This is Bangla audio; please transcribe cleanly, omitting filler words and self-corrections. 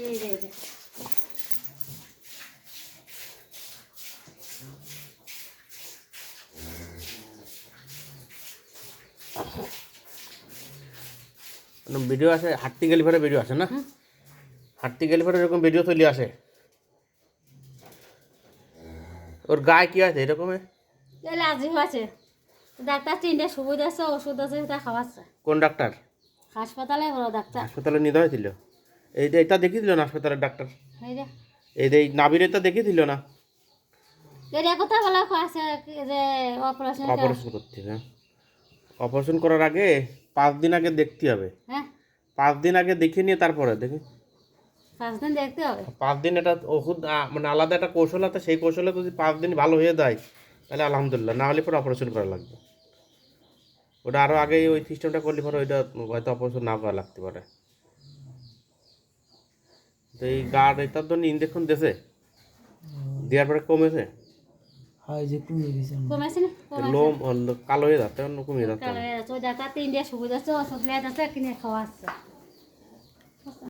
এই যে ভিডিও আছে, হাঁটতে গেলে পরে ভিডিও আসে না, হাঁটতে গেলে পরে এরকম ভিডিও চলে আসে। ওর গায়ে কি আছে এরকমে? অ্যালার্জি হয়েছে, ডাক্তার 3টে সুবিধা আছে, ওষুধ আছে, সেটা খাওয়াচ্ছে। কোন ডাক্তার? হাসপাতালে বড় ডাক্তার। হাসপাতালে নিতে হয়েছিল? এটা দেখিয়েছিল না হাসপাতালের ডাক্তার? এই যে এই নাবির এটা দেখিয়েছিল না? এটা কথা বলা আছে যে অপারেশন অপারেশন করতে হবে। অপারেশন করার আগে 5 দিন আগে দেখতে হবে। হ্যাঁ 5 দিন আগে দেখে নিয়ে তারপরে দেখি। 5 দিন দেখতে হবে। 5 দিন এটা ওষুধ মানে আলাদা একটা কৌশল আছে, সেই কৌশলে যদি 5 দিন ভালো হয়ে যায় তাহলে আলহামদুলিল্লাহ, না হলে পরে অপারেশন করা লাগবে। ওটা আরও আগে ওই সিস্টেমটা করলে পরে ওইটা হয়তো অপারেশন না করা লাগতে পারে। তো এই গার্ড এটার জন্য ইঞ্জেকশন দিয়েছে, দেওয়ার পরে কমেছে? কমেছে না? লোম কালো হয়ে যাচ্ছে, অন্য কমিয়ে যাচ্ছে। কালো হয়ে যাচ্ছে। ওই ডাক্তার 3টে সুবিধা আছে, ওষুধ লেট আছে, কিনে খাওয়াচ্ছে।